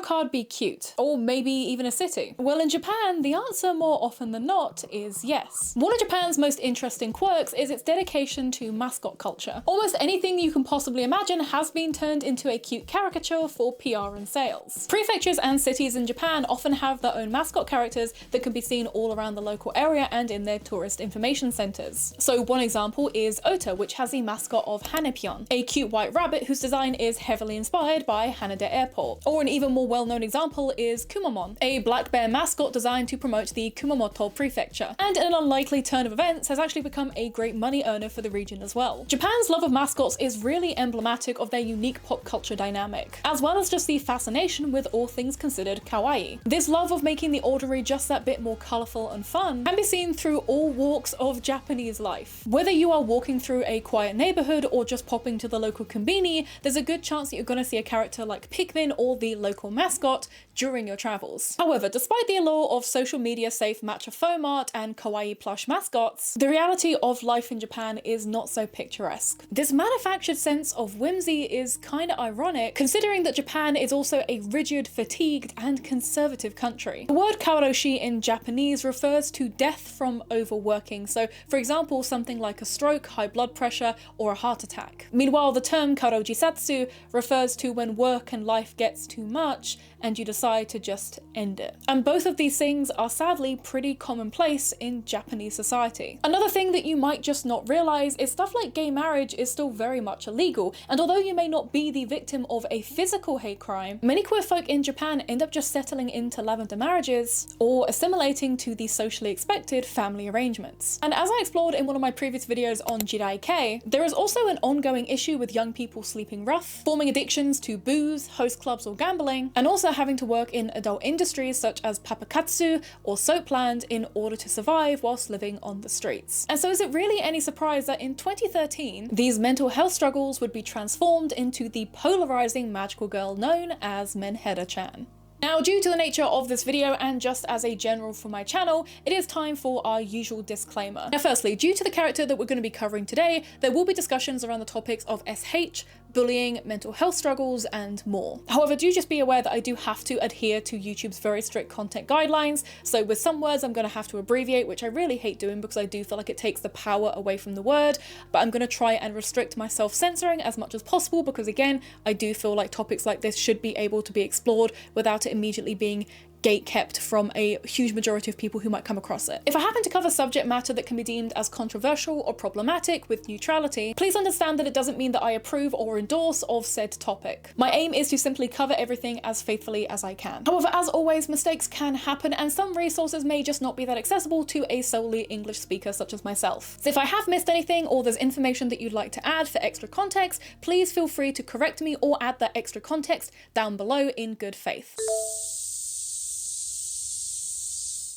card be cute? Or maybe even a city? Well, in Japan, the answer more often than not is yes. One of Japan's most interesting quirks is its dedication to mascot culture. Almost anything you can possibly imagine has been turned into a cute caricature for PR and sales. Prefectures and cities in Japan often have their own mascot characters that can be seen all around the local area and in their tourist information centers. So one example is Ota, which has the mascot of Hanepyeon, a cute white rabbit whose design is heavily inspired by Haneda Airport. Or an even more well-known example is Kumamon, a black bear mascot designed to promote the Kumamoto prefecture, and in an unlikely turn of events has actually become a great money earner for the region as well. Japan's love of mascots is really emblematic of their unique pop culture dynamic, as well as just the fascination with all things considered kawaii. This love of making the ordinary just that bit more colourful and fun can be seen through all walks of Japanese life. Whether you are walking through a quiet neighbourhood or just popping to the local konbini, there's a good chance that you're going to see a character like Pikmin or the local mascot during your travels. However, despite the allure of social media safe matcha foam art and kawaii plush mascots, the reality of life in Japan is not so picturesque. This manufactured sense of whimsy is kinda ironic, considering that Japan is also a rigid, fatigued, and conservative country. The word kawaroshi in Japanese refers to death from overworking, so for example something like a stroke, high blood pressure, or a heart attack. Meanwhile, the term karojisatsu refers to when work and life gets too much and you decide to just end it. And both of these things are sadly pretty commonplace in Japanese society. Another thing that you might just not realize is stuff like gay marriage is still very much illegal, and although you may not be the victim of a physical hate crime, many queer folk in Japan end up just settling into lavender marriages or assimilating to the socially expected family arrangements. And as I explored in one of my previous videos on Jidaikei, there is also an ongoing issue with young people sleeping rough, forming addictions to booze, host clubs or gambling, and also having to work in adult industries such as papakatsu or soapland in order to survive whilst living on the streets. And so is it really any surprise that in 2013, these mental health struggles would be transformed into the polarizing magical girl known as Menhera Chan? Now, due to the nature of this video and just as a general for my channel, it is time for our usual disclaimer. Now firstly, due to the character that we're going to be covering today, there will be discussions around the topics of SH, bullying, mental health struggles, and more. However, do just be aware that I do have to adhere to YouTube's very strict content guidelines, so with some words I'm going to have to abbreviate, which I really hate doing because I do feel like it takes the power away from the word, but I'm going to try and restrict my self-censoring as much as possible because again, I do feel like topics like this should be able to be explored without it immediately being gate-kept from a huge majority of people who might come across it. If I happen to cover subject matter that can be deemed as controversial or problematic with neutrality, please understand that it doesn't mean that I approve or endorse of said topic. My aim is to simply cover everything as faithfully as I can. However, as always, mistakes can happen and some resources may just not be that accessible to a solely English speaker such as myself. So if I have missed anything or there's information that you'd like to add for extra context, please feel free to correct me or add that extra context down below in good faith.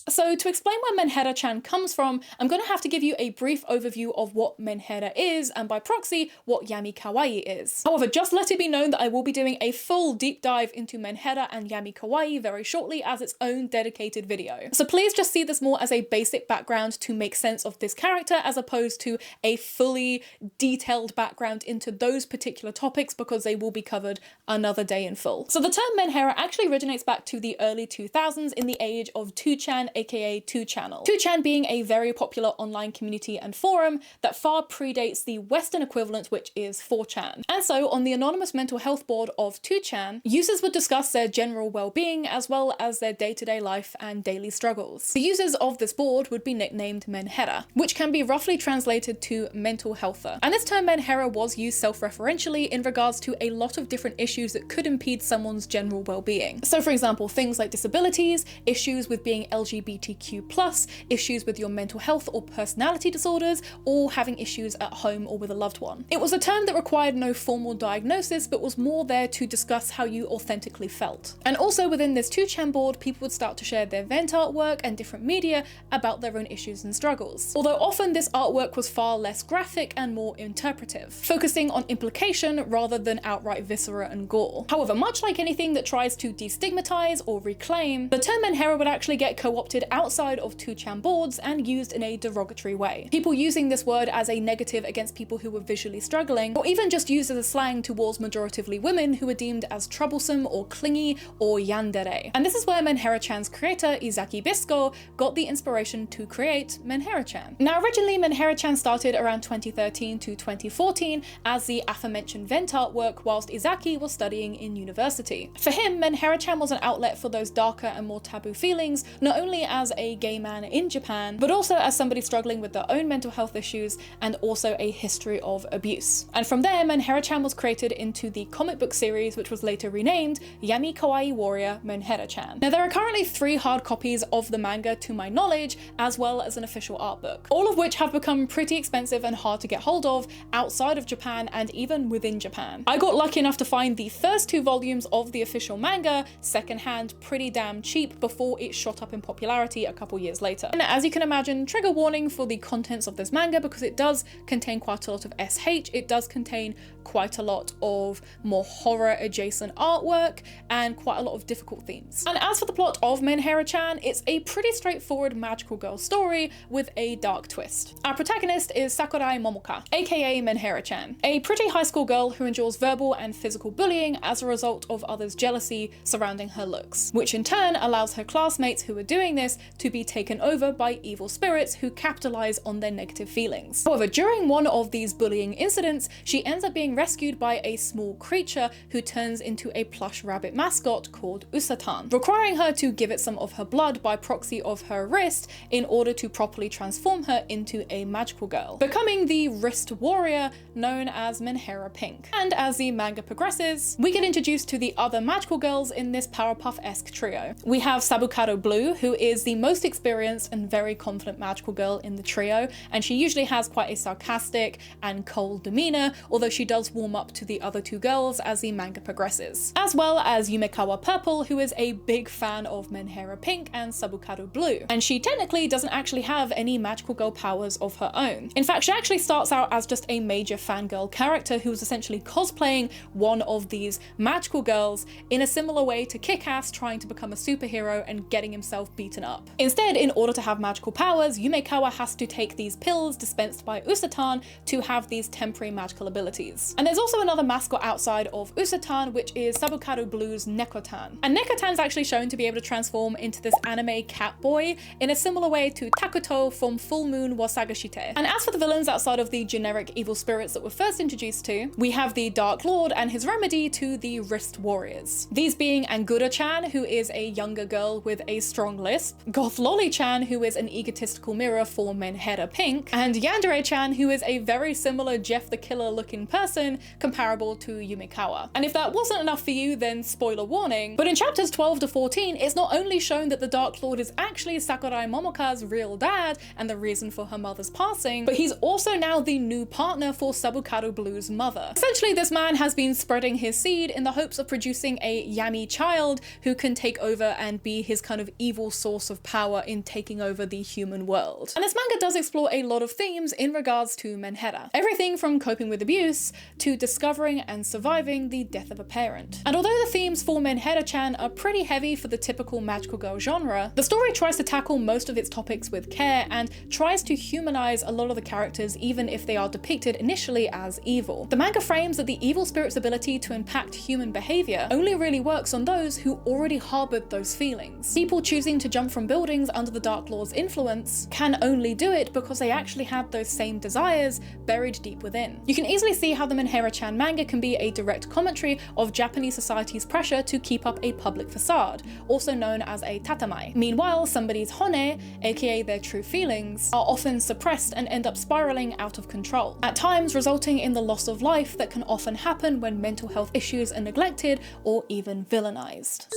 So to explain where Menhera Chan comes from, I'm going to have to give you a brief overview of what Menhera is, and by proxy, what Yamikawaii is. However, just let it be known that I will be doing a full deep dive into Menhera and Yamikawaii very shortly as its own dedicated video. So please just see this more as a basic background to make sense of this character as opposed to a fully detailed background into those particular topics because they will be covered another day in full. So the term Menhera actually originates back to the early 2000s in the age of 2chan, aka 2channel. 2chan being a very popular online community and forum that far predates the Western equivalent, which is 4chan. And so on the anonymous mental health board of 2chan, users would discuss their general well-being as well as their day-to-day life and daily struggles. The users of this board would be nicknamed Menhera, which can be roughly translated to mental healther. And this term Menhera was used self-referentially in regards to a lot of different issues that could impede someone's general well-being. So for example, things like disabilities, issues with being LGBTQ+, issues with your mental health or personality disorders, or having issues at home or with a loved one. It was a term that required no formal diagnosis, but was more there to discuss how you authentically felt. And also within this 2chan board, people would start to share their vent artwork and different media about their own issues and struggles. Although often this artwork was far less graphic and more interpretive, focusing on implication rather than outright viscera and gore. However, much like anything that tries to destigmatize or reclaim, the term Menhera would actually get co-opted adopted outside of 2chan boards and used in a derogatory way. People using this word as a negative against people who were visually struggling, or even just used as a slang towards majoritively women who were deemed as troublesome or clingy or yandere. And this is where Menhera Chan's creator, Ezaki Bisuko, got the inspiration to create Menhera Chan. Now originally Menhera Chan started around 2013 to 2014 as the aforementioned vent artwork whilst Ezaki was studying in university. For him, Menhera Chan was an outlet for those darker and more taboo feelings, not only as a gay man in Japan, but also as somebody struggling with their own mental health issues and also a history of abuse. And from there, Menhera Chan was created into the comic book series, which was later renamed Yamikawaii Warrior Menhera Chan. Now there are currently 3 hard copies of the manga to my knowledge, as well as an official art book, all of which have become pretty expensive and hard to get hold of outside of Japan and even within Japan. I got lucky enough to find the first 2 volumes of the official manga secondhand pretty damn cheap before it shot up in popularity a couple years later. And as you can imagine, trigger warning for the contents of this manga because it does contain quite a lot of SH, it does contain quite a lot of more horror adjacent artwork and quite a lot of difficult themes. And as for the plot of Menhera Chan, it's a pretty straightforward magical girl story with a dark twist. Our protagonist is Sakurai Momoka, aka Menhera Chan, a pretty high school girl who endures verbal and physical bullying as a result of others' jealousy surrounding her looks, which in turn allows her classmates who are doing this to be taken over by evil spirits who capitalize on their negative feelings. However, during one of these bullying incidents, she ends up being rescued by a small creature who turns into a plush rabbit mascot called Usatan, requiring her to give it some of her blood by proxy of her wrist in order to properly transform her into a magical girl, becoming the wrist warrior known as Menhera Pink. And as the manga progresses, we get introduced to the other magical girls in this Powerpuff-esque trio. We have Sabukado Blue, who is the most experienced and very confident magical girl in the trio, and she usually has quite a sarcastic and cold demeanor, although she does warm up to the other 2 girls as the manga progresses. As well as Yumikawa Purple, who is a big fan of Menhera Pink and Sabukado Blue, and she technically doesn't actually have any magical girl powers of her own. In fact, she actually starts out as just a major fangirl character who was essentially cosplaying one of these magical girls in a similar way to Kick-Ass trying to become a superhero and getting himself beaten up. Instead, in order to have magical powers, Yumikawa has to take these pills dispensed by Usatan to have these temporary magical abilities. And there's also another mascot outside of Usatan, which is Sabukado Blue's Nekotan. And Nekotan's actually shown to be able to transform into this anime cat boy in a similar way to Takuto from Full Moon wa Sagashite. And as for the villains outside of the generic evil spirits that we're first introduced to, we have the Dark Lord and his remedy to the wrist warriors. These being Angura-chan, who is a younger girl with a strong lisp, Goth Lolly-chan, who is an egotistical mirror for Menhera Pink, and Yandere-chan, who is a very similar Jeff the Killer looking person comparable to Yumikawa. And if that wasn't enough for you, then spoiler warning, but in chapters 12 to 14, it's not only shown that the Dark Lord is actually Sakurai Momoka's real dad and the reason for her mother's passing, but he's also now the new partner for Sabukado Blue's mother. Essentially, this man has been spreading his seed in the hopes of producing a Yami child who can take over and be his kind of evil source of power in taking over the human world. And this manga does explore a lot of themes in regards to Menhera. Everything from coping with abuse to discovering and surviving the death of a parent. And although the themes for Menhera Chan are pretty heavy for the typical magical girl genre, the story tries to tackle most of its topics with care and tries to humanize a lot of the characters even if they are depicted initially as evil. The manga frames that the evil spirit's ability to impact human behavior only really works on those who already harbored those feelings. People choosing to jump from buildings under the Dark Lord's influence can only do it because they actually had those same desires buried deep within. You can easily see how the Menhera Chan manga can be a direct commentary of Japanese society's pressure to keep up a public facade, also known as a tatamai. Meanwhile, somebody's hone, aka their true feelings, are often suppressed and end up spiraling out of control, at times resulting in the loss of life that can often happen when mental health issues are neglected or even villainized.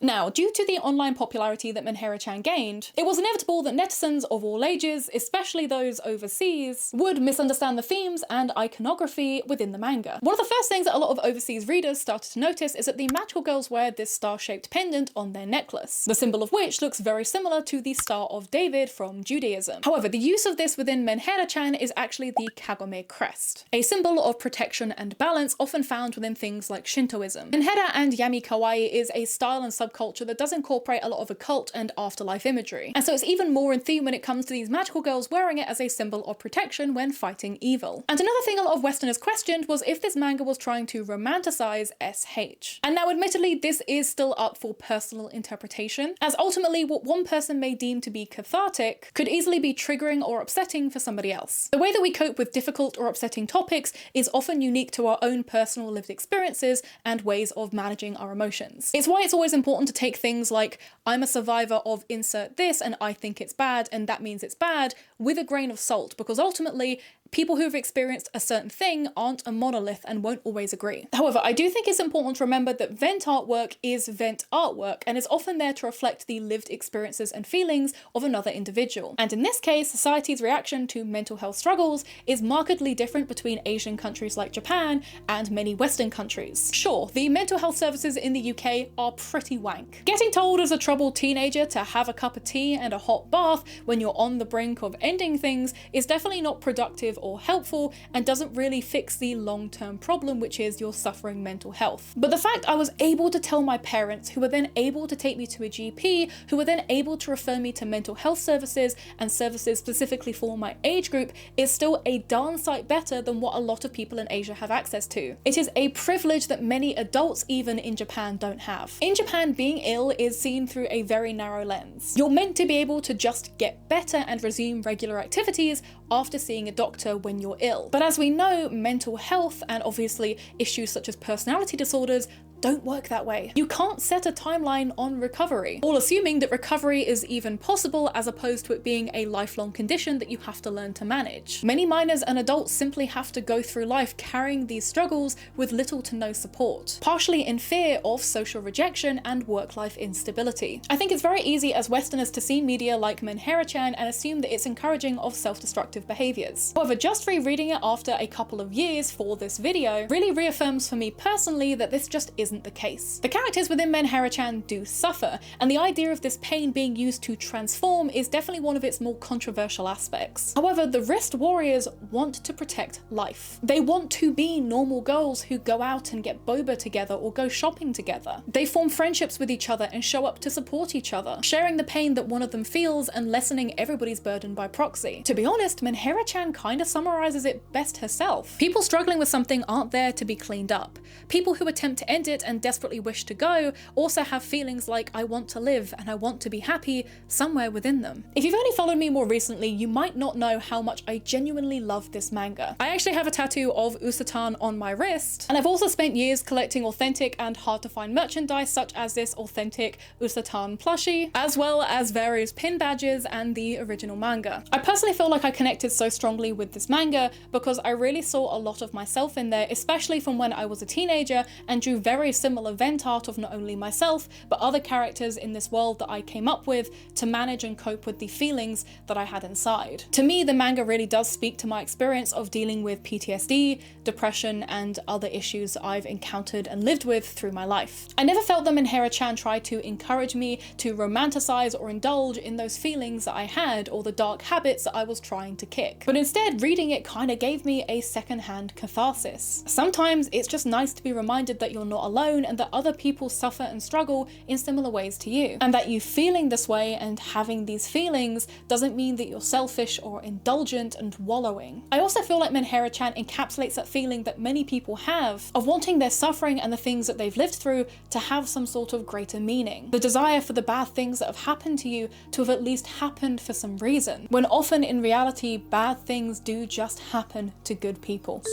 Now, due to the online popularity that Menhera Chan gained, it was inevitable that netizens of all ages, especially those overseas, would misunderstand the themes and iconography within the manga. One of the first things that a lot of overseas readers started to notice is that the magical girls wear this star-shaped pendant on their necklace, the symbol of which looks very similar to the Star of David from Judaism. However, the use of this within Menhera Chan is actually the Kagome crest, a symbol of protection and balance often found within things like Shintoism. Menhera and Yamikawaii is a style and subculture subculture that does incorporate a lot of occult and afterlife imagery. And so it's even more in theme when it comes to these magical girls wearing it as a symbol of protection when fighting evil. And another thing a lot of Westerners questioned was if this manga was trying to romanticize SH. And now admittedly, this is still up for personal interpretation, as ultimately what one person may deem to be cathartic could easily be triggering or upsetting for somebody else. The way that we cope with difficult or upsetting topics is often unique to our own personal lived experiences and ways of managing our emotions. It's why it's always important to take things like, I'm a survivor of insert this and I think it's bad and that means it's bad, with a grain of salt, because ultimately people who've experienced a certain thing aren't a monolith and won't always agree. However, I do think it's important to remember that vent artwork is vent artwork and is often there to reflect the lived experiences and feelings of another individual. And in this case, society's reaction to mental health struggles is markedly different between Asian countries like Japan and many Western countries. Sure, the mental health services in the UK are pretty wank. Getting told as a troubled teenager to have a cup of tea and a hot bath when you're on the brink of ending things is definitely not productive or helpful and doesn't really fix the long-term problem, which is your suffering mental health. But the fact I was able to tell my parents, who were then able to take me to a GP, who were then able to refer me to mental health services and services specifically for my age group, is still a darn sight better than what a lot of people in Asia have access to. It is a privilege that many adults even in Japan don't have. In Japan, being ill is seen through a very narrow lens. You're meant to be able to just get better and resume regular activities after seeing a doctor when you're ill. But as we know, mental health and obviously issues such as personality disorders don't work that way. You can't set a timeline on recovery, all assuming that recovery is even possible as opposed to it being a lifelong condition that you have to learn to manage. Many minors and adults simply have to go through life carrying these struggles with little to no support, partially in fear of social rejection and work-life instability. I think it's very easy as Westerners to see media like Menhera Chan and assume that it's encouraging of self-destructive behaviors. However, just rereading it after a couple of years for this video really reaffirms for me personally that this just isn't the case. The characters within Menhera Chan do suffer, and the idea of this pain being used to transform is definitely one of its more controversial aspects. However, the wrist warriors want to protect life. They want to be normal girls who go out and get boba together or go shopping together. They form friendships with each other and show up to support each other, sharing the pain that one of them feels and lessening everybody's burden by proxy. To be honest, Menhera Chan kinda summarizes it best herself. People struggling with something aren't there to be cleaned up. People who attempt to end it and desperately wish to go also have feelings like I want to live and I want to be happy somewhere within them. If you've only followed me more recently, you might not know how much I genuinely love this manga. I actually have a tattoo of Usatan on my wrist, and I've also spent years collecting authentic and hard to find merchandise such as this authentic Usatan plushie, as well as various pin badges and the original manga. I personally feel like I connected so strongly with this manga because I really saw a lot of myself in there, especially from when I was a teenager, and drew very similar vent art of not only myself, but other characters in this world that I came up with to manage and cope with the feelings that I had inside. To me, the manga really does speak to my experience of dealing with PTSD, depression, and other issues I've encountered and lived with through my life. I never felt that Menhera Chan tried to encourage me to romanticize or indulge in those feelings that I had or the dark habits that I was trying to kick. But instead, reading it kind of gave me a secondhand catharsis. Sometimes it's just nice to be reminded that you're not alone and that other people suffer and struggle in similar ways to you. And that you feeling this way and having these feelings doesn't mean that you're selfish or indulgent and wallowing. I also feel like Menhera Chan encapsulates that feeling that many people have of wanting their suffering and the things that they've lived through to have some sort of greater meaning. The desire for the bad things that have happened to you to have at least happened for some reason, when often in reality, bad things do just happen to good people.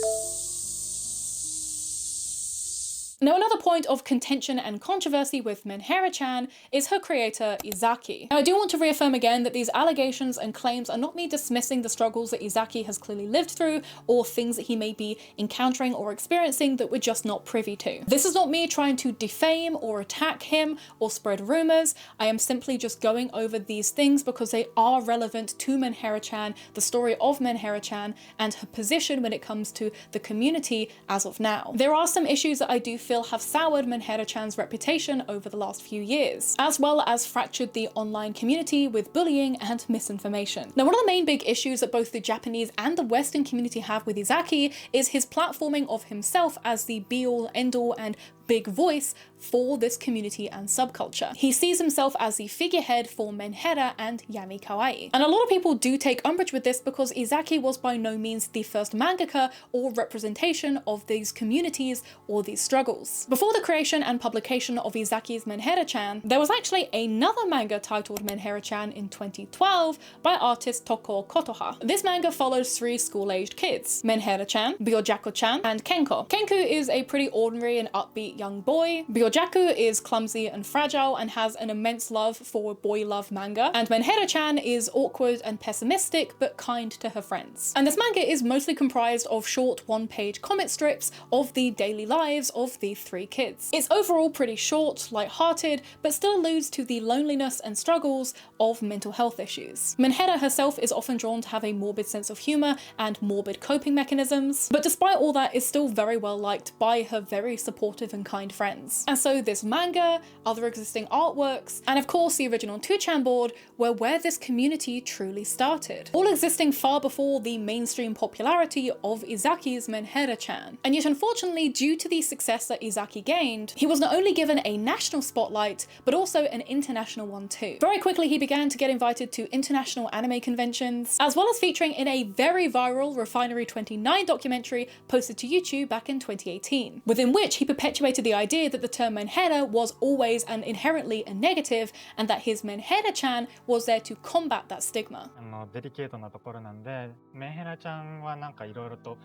Now, another point of contention and controversy with Menhera Chan is her creator, Ezaki. Now, I do want to reaffirm again that these allegations and claims are not me dismissing the struggles that Ezaki has clearly lived through or things that he may be encountering or experiencing that we're just not privy to. This is not me trying to defame or attack him or spread rumors. I am simply just going over these things because they are relevant to Menhera Chan, the story of Menhera Chan, and her position when it comes to the community as of now. There are some issues that I do feel have soured Menhera Chan's reputation over the last few years, as well as fractured the online community with bullying and misinformation. Now, one of the main big issues that both the Japanese and the Western community have with Ezaki is his platforming of himself as the be-all, end-all, and big voice for this community and subculture. He sees himself as the figurehead for Menhera and Yamikawaii. And a lot of people do take umbrage with this because Ezaki was by no means the first mangaka or representation of these communities or these struggles. Before the creation and publication of Ezaki's Menhera Chan, there was actually another manga titled Menhera Chan in 2012 by artist Toko Kotoha. This manga follows 3 school-aged kids, Menhera Chan, Byojaku Chan, and Kenko. Kenku is a pretty ordinary and upbeat young boy. Byojaku is clumsy and fragile and has an immense love for boy love manga, and Menhera Chan is awkward and pessimistic but kind to her friends. And this manga is mostly comprised of short one-page comic strips of the daily lives of the 3 kids. It's overall pretty short, light-hearted, but still alludes to the loneliness and struggles of mental health issues. Menhera herself is often drawn to have a morbid sense of humour and morbid coping mechanisms, but despite all that is still very well liked by her very supportive and kind friends. And so this manga, other existing artworks, and of course the original 2chan board were where this community truly started, all existing far before the mainstream popularity of Ezaki's Menhera Chan. And yet unfortunately, due to the success that Ezaki gained, he was not only given a national spotlight, but also an international one too. Very quickly he began to get invited to international anime conventions, as well as featuring in a very viral Refinery 29 documentary posted to YouTube back in 2018, within which he perpetuated the idea that the term Menhera was always and inherently a negative, and that his Menhera-chan was there to combat that stigma. デリケートなところなんで、メンヘラちゃんはなんかいろいろと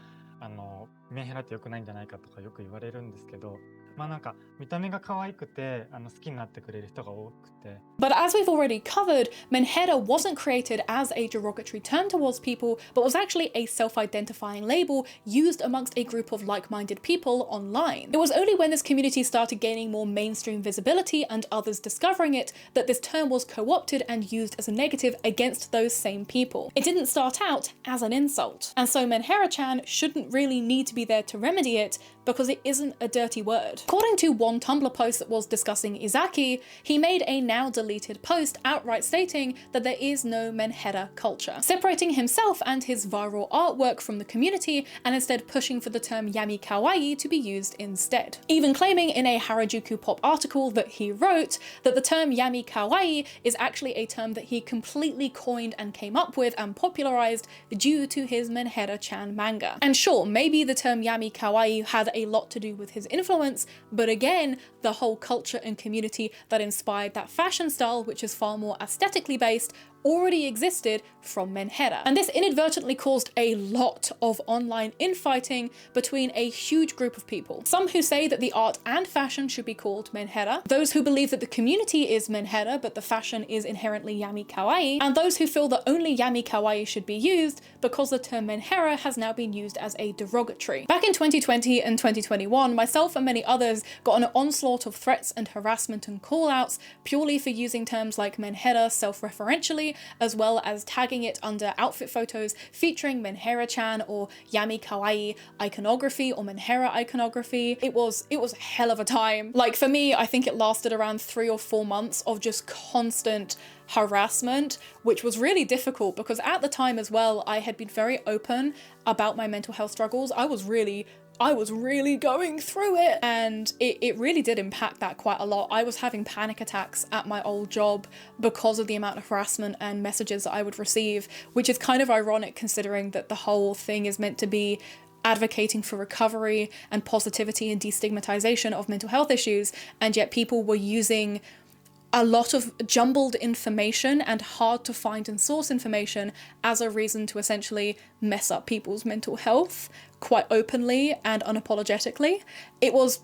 メンヘラって良くないんじゃないかとかよく言われるんですけど、まあなんか見た目が可愛くて好きになってくれる人が多くて。But as we've already covered, Menhera wasn't created as a derogatory term towards people, but was actually a self-identifying label used amongst a group of like-minded people online. It was only when this community started gaining more mainstream visibility and others discovering it that this term was co-opted and used as a negative against those same people. It didn't start out as an insult, and so Menhera-chan shouldn't really need to be there to remedy it because it isn't a dirty word. According to one Tumblr post that was discussing Ezaki, he made a now deleted post outright stating that there is no Menhera culture, separating himself and his viral artwork from the community and instead pushing for the term Yamikawaii to be used instead. Even claiming in a Harajuku Pop article that he wrote that the term Yamikawaii is actually a term that he completely coined and came up with and popularized due to his Menhera-chan manga. And sure, maybe the term Yamikawaii had a lot to do with his influence, but again, the whole culture and community that inspired that fashion style, which is far more aesthetically based, already existed from Menhera. And this inadvertently caused a lot of online infighting between a huge group of people. Some who say that the art and fashion should be called Menhera, those who believe that the community is Menhera but the fashion is inherently Yamikawaii, and those who feel that only Yamikawaii should be used because the term Menhera has now been used as a derogatory. Back in 2020 and 2021, myself and many others got an onslaught of threats and harassment and call-outs purely for using terms like Menhera self-referentially, as well as tagging it under outfit photos featuring Menhera-chan or Yamikawaii iconography or Menhera iconography. It was a hell of a time. Like for me, I think it lasted around 3 or 4 months of just constant harassment, which was really difficult because at the time as well, I had been very open about my mental health struggles. I was really going through it, and it really did impact that quite a lot. I was having panic attacks at my old job because of the amount of harassment and messages that I would receive, which is kind of ironic considering that the whole thing is meant to be advocating for recovery and positivity and destigmatization of mental health issues, and yet people were using a lot of jumbled information and hard to find and source information as a reason to essentially mess up people's mental health quite openly and unapologetically. It was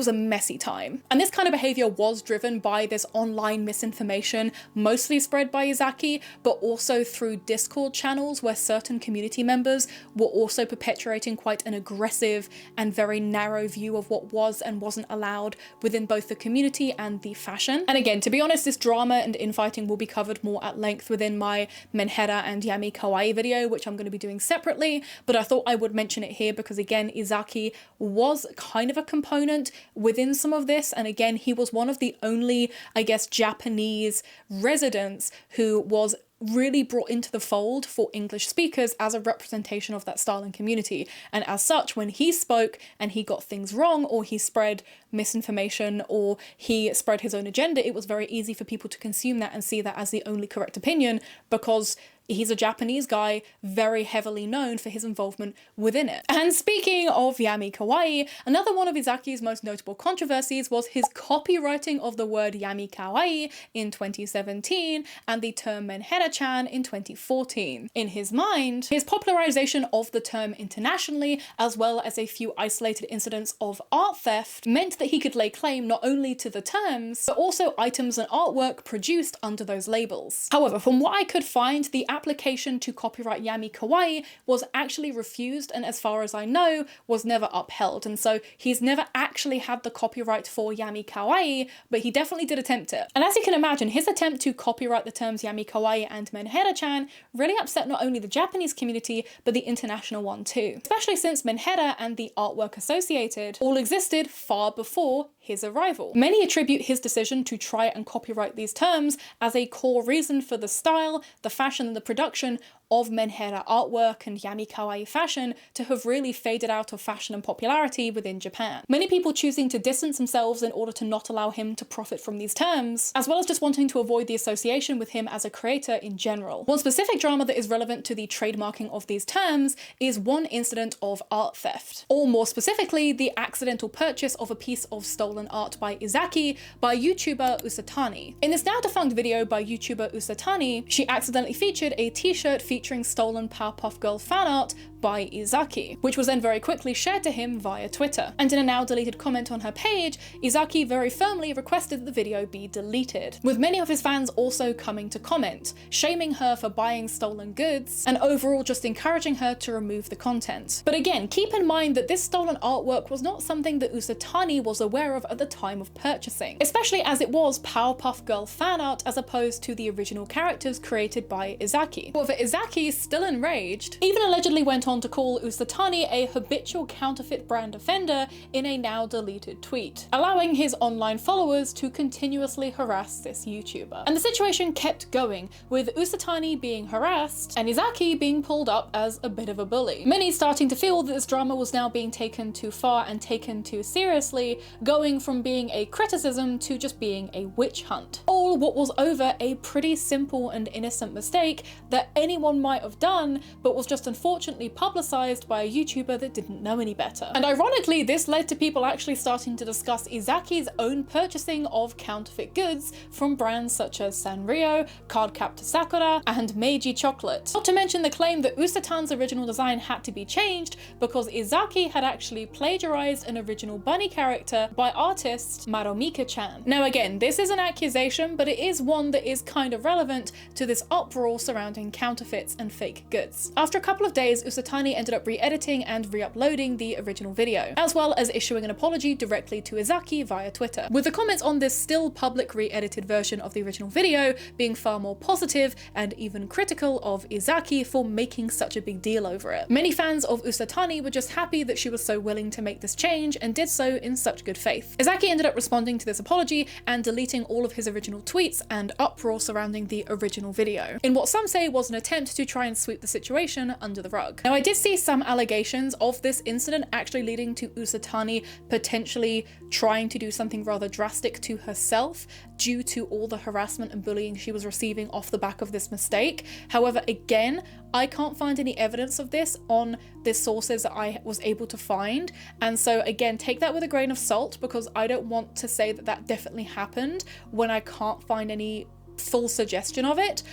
a messy time. And this kind of behavior was driven by this online misinformation, mostly spread by Ezaki, but also through Discord channels where certain community members were also perpetuating quite an aggressive and very narrow view of what was and wasn't allowed within both the community and the fashion. And again, to be honest, this drama and infighting will be covered more at length within my Menhera and Yamikawaii video, which I'm going to be doing separately, but I thought I would mention it here because again, Ezaki was kind of a component within some of this, and again, he was one of the only, I guess, Japanese residents who was really brought into the fold for English speakers as a representation of that style and community. And as such, when he spoke and he got things wrong, or he spread misinformation, or he spread his own agenda, it was very easy for people to consume that and see that as the only correct opinion, because he's a Japanese guy, very heavily known for his involvement within it. And speaking of Yamikawaii, another one of Ezaki's most notable controversies was his copywriting of the word Yamikawaii in 2017 and the term Menhera Chan in 2014. In his mind, his popularization of the term internationally, as well as a few isolated incidents of art theft, meant that he could lay claim not only to the terms, but also items and artwork produced under those labels. However, from what I could find, the application to copyright Yamikawaii was actually refused, and as far as I know, was never upheld. And so he's never actually had the copyright for Yamikawaii, but he definitely did attempt it. And as you can imagine, his attempt to copyright the terms Yamikawaii and Menhera Chan really upset not only the Japanese community, but the international one too. Especially since Menhera and the artwork associated all existed far before his arrival. Many attribute his decision to try and copyright these terms as a core reason for the style, the fashion, and the production of Menhera artwork and Yamikawaii fashion to have really faded out of fashion and popularity within Japan. Many people choosing to distance themselves in order to not allow him to profit from these terms, as well as just wanting to avoid the association with him as a creator in general. One specific drama that is relevant to the trademarking of these terms is one incident of art theft, or more specifically, the accidental purchase of a piece of stolen art by Ezaki by YouTuber Usatani. In this now defunct video by YouTuber Usatani, she accidentally featured a t-shirt featuring stolen Powerpuff Girl fan art by Ezaki, which was then very quickly shared to him via Twitter. And in a now deleted comment on her page, Ezaki very firmly requested that the video be deleted, with many of his fans also coming to comment, shaming her for buying stolen goods, and overall just encouraging her to remove the content. But again, keep in mind that this stolen artwork was not something that Usatani was aware of at the time of purchasing, especially as it was Powerpuff Girl fan art as opposed to the original characters created by Ezaki. However, Ezaki, still enraged, even allegedly went on to call Usatani a habitual counterfeit brand offender in a now deleted tweet, allowing his online followers to continuously harass this YouTuber. And the situation kept going, with Usatani being harassed and Ezaki being pulled up as a bit of a bully. Many starting to feel that this drama was now being taken too far and taken too seriously, going from being a criticism to just being a witch hunt. All what was over a pretty simple and innocent mistake that anyone might have done, but was just unfortunately publicized by a YouTuber that didn't know any better. And ironically, this led to people actually starting to discuss Ezaki's own purchasing of counterfeit goods from brands such as Sanrio, Cardcaptor Sakura, and Meiji Chocolate. Not to mention the claim that Usatan's original design had to be changed because Ezaki had actually plagiarized an original bunny character by artist Yamikawaii Chan. Now again, this is an accusation, but it is one that is kind of relevant to this uproar surrounding counterfeits and fake goods. After a couple of days, Usatani ended up re-editing and re-uploading the original video, as well as issuing an apology directly to Ezaki via Twitter, with the comments on this still public re-edited version of the original video being far more positive and even critical of Ezaki for making such a big deal over it. Many fans of Usatani were just happy that she was so willing to make this change and did so in such good faith. Ezaki ended up responding to this apology and deleting all of his original tweets and uproar surrounding the original video, in what some say was an attempt to try and sweep the situation under the rug. Now, I did see some allegations of this incident actually leading to Usatani potentially trying to do something rather drastic to herself due to all the harassment and bullying she was receiving off the back of this mistake. However, again, I can't find any evidence of this on the sources that I was able to find. And so again, take that with a grain of salt, because I don't want to say that that definitely happened when I can't find any full suggestion of it,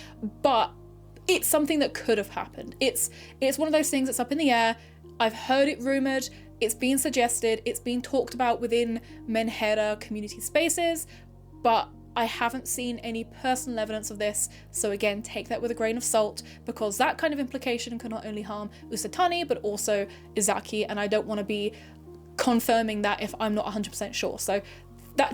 but it's something that could have happened. It's one of those things that's up in the air. I've heard it rumored, it's been suggested, it's been talked about within Menhera community spaces, but I haven't seen any personal evidence of this. So again, take that with a grain of salt, because that kind of implication can not only harm Usatani, but also Ezaki, and I don't want to be confirming that if I'm not 100% sure. So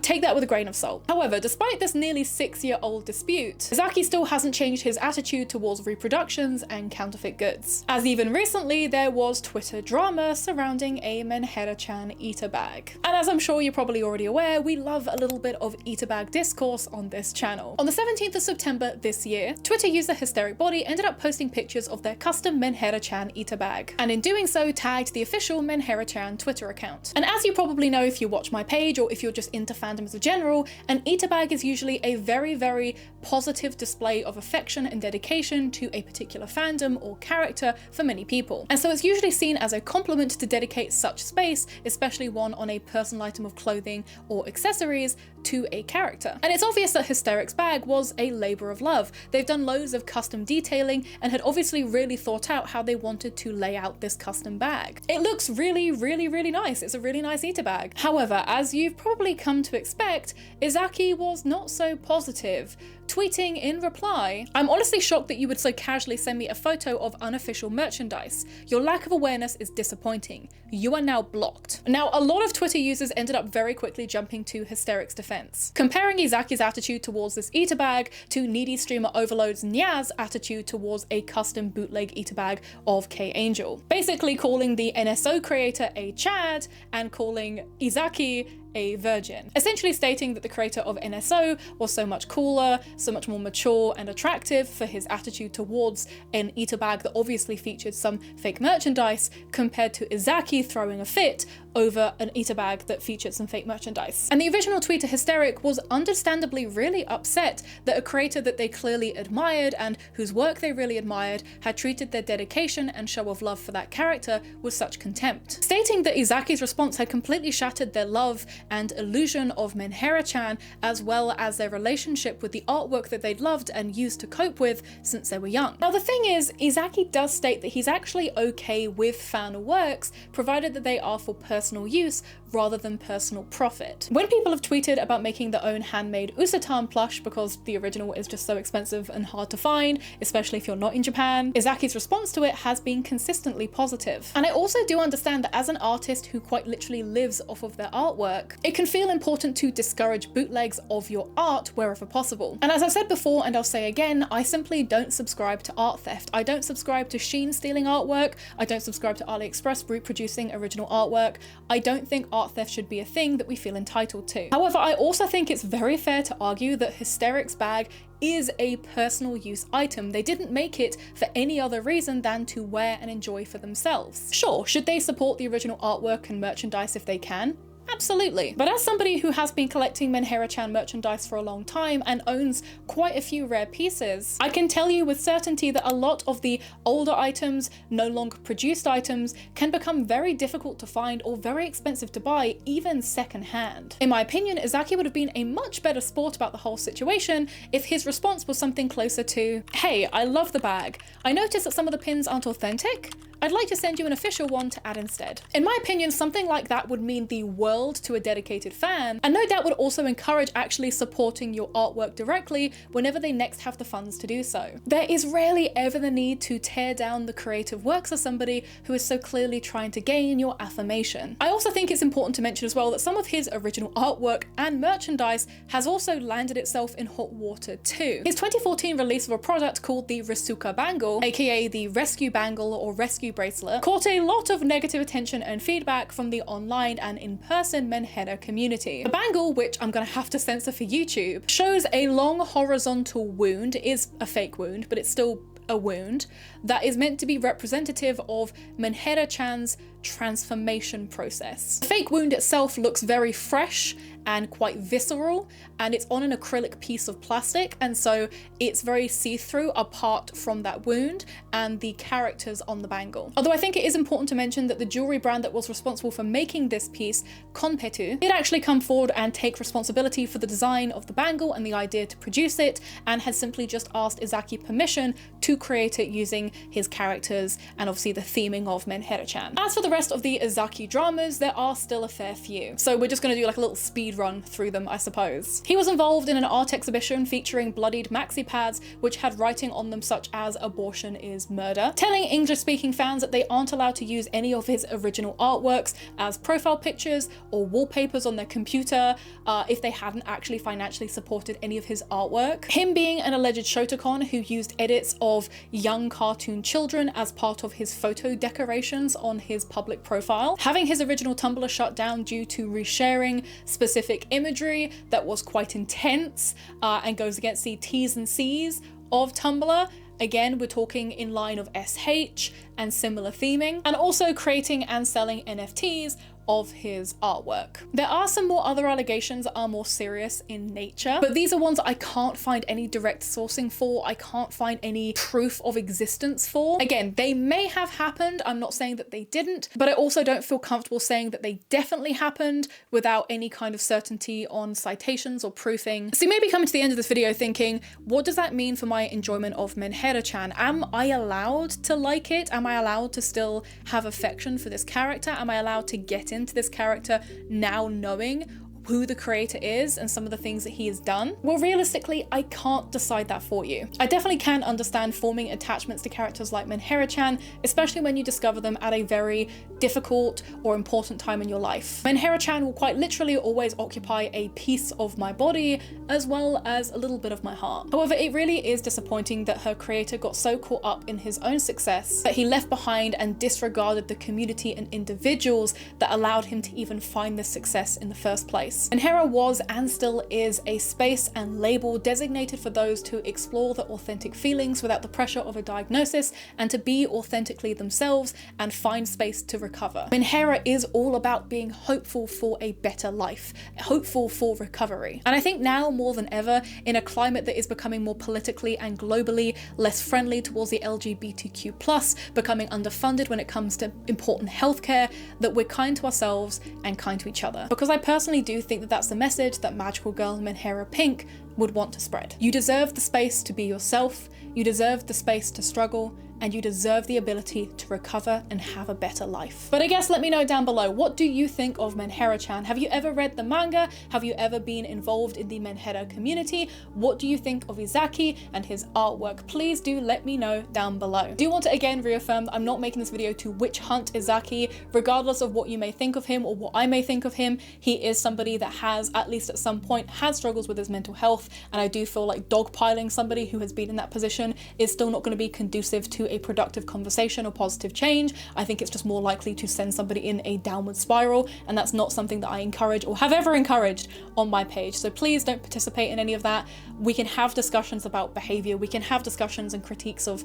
take that with a grain of salt. However, despite this nearly 6-year-old dispute, Ezaki still hasn't changed his attitude towards reproductions and counterfeit goods. As even recently, there was Twitter drama surrounding a Menhera Chan Ita Bag. And as I'm sure you're probably already aware, we love a little bit of Ita Bag discourse on this channel. On the 17th of September this year, Twitter user Hysteric Body ended up posting pictures of their custom Menhera Chan Ita Bag, and in doing so tagged the official Menhera Chan Twitter account. And as you probably know if you watch my page or if you're just into fandoms in general, an Ita Bag is usually a very, very positive display of affection and dedication to a particular fandom or character for many people. And so it's usually seen as a compliment to dedicate such space, especially one on a personal item of clothing or accessories, to a character. And it's obvious that Hysteric's bag was a labor of love. They've done loads of custom detailing and had obviously really thought out how they wanted to lay out this custom bag. It looks really, really, really nice. It's a really nice Ita bag. However, as you've probably come to expect, Ezaki was not so positive, tweeting in reply, "I'm honestly shocked that you would so casually send me a photo of unofficial merchandise. Your lack of awareness is disappointing. You are now blocked." Now, a lot of Twitter users ended up very quickly jumping to Hysteric's defense, comparing Ezaki's attitude towards this Ita bag to needy streamer Overload's Nya's attitude towards a custom bootleg Ita bag of K-Angel, basically calling the NSO creator a Chad and calling Ezaki a virgin, essentially stating that the creator of NSO was so much cooler, so much more mature and attractive for his attitude towards an Ita bag that obviously featured some fake merchandise, compared to Ezaki throwing a fit over an Ita bag that featured some fake merchandise. And the original tweeter Hysteric was understandably really upset that a creator that they clearly admired and whose work they really admired had treated their dedication and show of love for that character with such contempt, stating that Ezaki's response had completely shattered their love and illusion of Menhera Chan, as well as their relationship with the artwork that they'd loved and used to cope with since they were young. Now the thing is, Ezaki does state that he's actually okay with fan works, provided that they are for personal use rather than personal profit. When people have tweeted about making their own handmade Usatan plush because the original is just so expensive and hard to find, especially if you're not in Japan, Ezaki's response to it has been consistently positive. And I also do understand that as an artist who quite literally lives off of their artwork, it can feel important to discourage bootlegs of your art wherever possible. And as I've said before, and I'll say again, I simply don't subscribe to art theft. I don't subscribe to Shein stealing artwork. I don't subscribe to AliExpress reproducing original artwork. I don't think art theft should be a thing that we feel entitled to. However, I also think it's very fair to argue that Hysteric's bag is a personal use item. They didn't make it for any other reason than to wear and enjoy for themselves. Sure, should they support the original artwork and merchandise if they can? Absolutely. But as somebody who has been collecting Menhera Chan merchandise for a long time and owns quite a few rare pieces, I can tell you with certainty that a lot of the older items, no longer produced items, can become very difficult to find or very expensive to buy, even secondhand. In my opinion, Ezaki would have been a much better sport about the whole situation if his response was something closer to, "Hey, I love the bag. I noticed that some of the pins aren't authentic. I'd like to send you an official one to add instead." In my opinion, something like that would mean the world to a dedicated fan, and no doubt would also encourage actually supporting your artwork directly whenever they next have the funds to do so. There is rarely ever the need to tear down the creative works of somebody who is so clearly trying to gain your affirmation. I also think it's important to mention as well that some of his original artwork and merchandise has also landed itself in hot water too. His 2014 release of a product called the Risuka Bangle, aka the Rescue Bangle or Rescue Bracelet, caught a lot of negative attention and feedback from the online and in-person Menhera community. The bangle, which I'm gonna have to censor for YouTube, shows a long horizontal wound. It is a fake wound, but it's still a wound that is meant to be representative of Menhera Chan's transformation process. The fake wound itself looks very fresh and quite visceral, and it's on an acrylic piece of plastic, and so it's very see-through apart from that wound and the characters on the bangle. Although I think it is important to mention that the jewelry brand that was responsible for making this piece, Konpetu, did actually come forward and take responsibility for the design of the bangle and the idea to produce it, and had simply just asked Ezaki permission to create it using his characters and obviously the theming of Menhera Chan. As for the the rest of the Ezaki dramas, there are still a fair few. So we're just gonna do like a little speed run through them, I suppose. He was involved in an art exhibition featuring bloodied maxi pads, which had writing on them such as "abortion is murder," telling English-speaking fans that they aren't allowed to use any of his original artworks as profile pictures or wallpapers on their computer if they hadn't actually financially supported any of his artwork. Him being an alleged shotacon who used edits of young cartoon children as part of his photo decorations on his public profile. Having his original Tumblr shut down due to resharing specific imagery that was quite intense and goes against the T's and C's of Tumblr. Again, we're talking in line of SH and similar theming, and also creating and selling NFTs of his artwork. There are some more other allegations that are more serious in nature, but these are ones I can't find any direct sourcing for. I can't find any proof of existence for. Again, they may have happened. I'm not saying that they didn't, but I also don't feel comfortable saying that they definitely happened without any kind of certainty on citations or proofing. So you may be coming to the end of this video thinking, what does that mean for my enjoyment of Menhera Chan? Am I allowed to like it? Am I allowed to still have affection for this character? Am I allowed to get into this character now knowing who the creator is and some of the things that he has done? Well, realistically, I can't decide that for you. I definitely can understand forming attachments to characters like Menhera Chan, especially when you discover them at a very difficult or important time in your life. Menhera Chan will quite literally always occupy a piece of my body as well as a little bit of my heart. However, it really is disappointing that her creator got so caught up in his own success that he left behind and disregarded the community and individuals that allowed him to even find this success in the first place. Menhera was and still is a space and label designated for those to explore their authentic feelings without the pressure of a diagnosis and to be authentically themselves and find space to recover. Menhera is all about being hopeful for a better life, hopeful for recovery. And I think now more than ever, in a climate that is becoming more politically and globally less friendly towards the LGBTQ+, becoming underfunded when it comes to important healthcare, that we're kind to ourselves and kind to each other. Because I personally do think that that's the message that magical girl Menhera Pink would want to spread. You deserve the space to be yourself, you deserve the space to struggle, and you deserve the ability to recover and have a better life. But I guess let me know down below, what do you think of Menhera Chan? Have you ever read the manga? Have you ever been involved in the Menhera community? What do you think of Ezaki and his artwork? Please do let me know down below. Do want to again reaffirm that I'm not making this video to witch hunt Ezaki. Regardless of what you may think of him or what I may think of him, he is somebody that has, at least at some point, had struggles with his mental health, and I do feel like dogpiling somebody who has been in that position is still not going to be conducive to a productive conversation or positive change. I think it's just more likely to send somebody in a downward spiral, and that's not something that I encourage or have ever encouraged on my page. So please don't participate in any of that. We can have discussions about behavior, we can have discussions and critiques of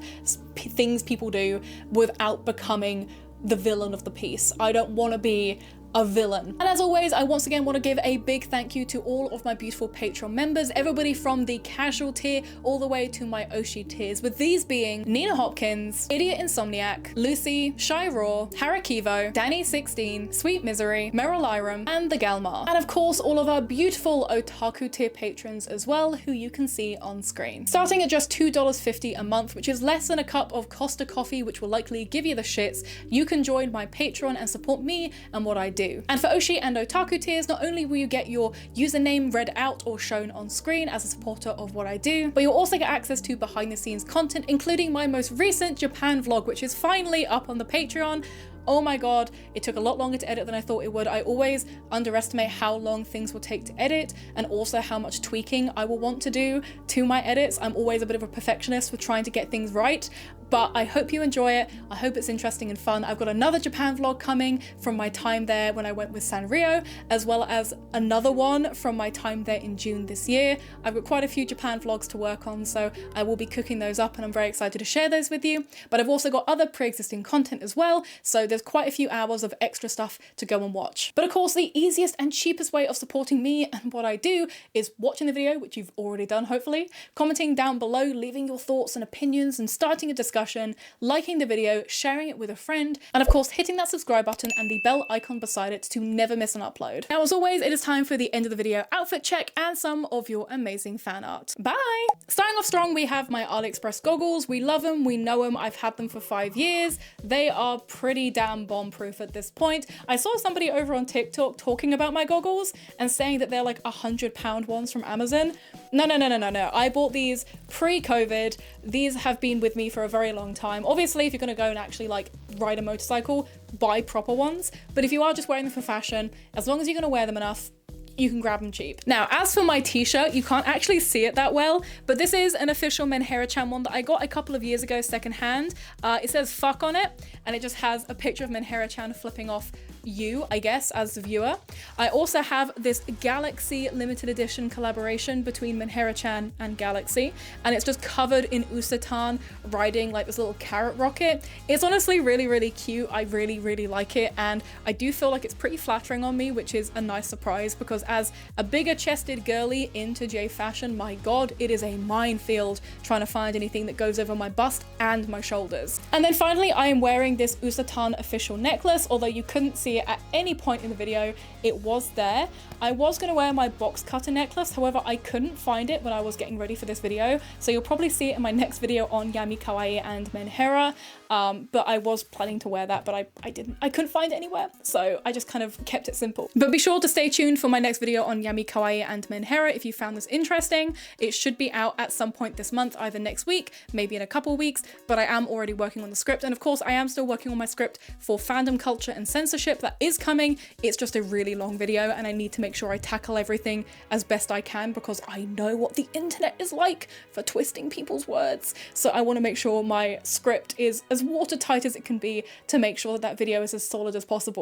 things people do without becoming the villain of the piece. I don't want to be a villain. And as always, I once again want to give a big thank you to all of my beautiful Patreon members, everybody from the casual tier all the way to my Oshi tiers, with these being Nina Hopkins, Idiot Insomniac, Lucy, Shy Raw, Harakivo, Danny16, Sweet Misery, Meryl Iram, and the Galmar. And of course, all of our beautiful otaku tier patrons as well, who you can see on screen. Starting at just $2.50 a month, which is less than a cup of Costa coffee, which will likely give you the shits, you can join my Patreon and support me and what I do. And for Oshi and Otaku tiers, not only will you get your username read out or shown on screen as a supporter of what I do, but you'll also get access to behind the scenes content, including my most recent Japan vlog, which is finally up on the Patreon. Oh my god, it took a lot longer to edit than I thought it would. I always underestimate how long things will take to edit and also how much tweaking I will want to do to my edits. I'm always a bit of a perfectionist with trying to get things right, but I hope you enjoy it. I hope it's interesting and fun. I've got another Japan vlog coming from my time there when I went with Sanrio, as well as another one from my time there in June this year. I've got quite a few Japan vlogs to work on, so I will be cooking those up and I'm very excited to share those with you. But I've also got other pre-existing content as well, so there's quite a few hours of extra stuff to go and watch. But of course, the easiest and cheapest way of supporting me and what I do is watching the video, which you've already done hopefully, commenting down below, leaving your thoughts and opinions and starting a discussion, liking the video, sharing it with a friend, and of course hitting that subscribe button and the bell icon beside it to never miss an upload. Now, as always, it is time for the end of the video outfit check and some of your amazing fan art. Bye! Starting off strong, we have my AliExpress goggles. We love them, we know them, I've had them for 5 years. They are pretty damn damn bomb proof at this point. I saw somebody over on TikTok talking about my goggles and saying that they're like £100 ones from Amazon. No. I bought these pre-COVID. These have been with me for a very long time. Obviously, if you're gonna go and actually like ride a motorcycle, buy proper ones. But if you are just wearing them for fashion, as long as you're gonna wear them enough, you can grab them cheap. Now, as for my t-shirt, you can't actually see it that well, but this is an official Menhera Chan one that I got a couple of years ago secondhand. It says fuck on it, and it just has a picture of Menhera Chan flipping off you, I guess, as the viewer. I also have this Galaxy limited edition collaboration between Menhera Chan and Galaxy, and it's just covered in Usatan riding like this little carrot rocket. It's honestly really, really cute. I really, really like it, and I do feel like it's pretty flattering on me, which is a nice surprise because as a bigger chested girly into J fashion, my god, it is a minefield trying to find anything that goes over my bust and my shoulders. And then finally, I am wearing this Usatan official necklace, although you couldn't see it at any point in the video, it was there. I was going to wear my box cutter necklace, however I couldn't find it when I was getting ready for this video, so you'll probably see it in my next video on Yamikawaii and Menhera, but I was planning to wear that, but I couldn't find it anywhere, so I just kind of kept it simple. But be sure to stay tuned for my next video on Yamikawaii and Menhera if you found this interesting. It should be out at some point this month, either next week, maybe in a couple weeks, but I am already working on the script, and of course I am still working on my script for fandom culture and censorship that is coming. It's just a really long video and I need to make sure I tackle everything as best I can because I know what the internet is like for twisting people's words. So I want to make sure my script is as watertight as it can be to make sure that that video is as solid as possible.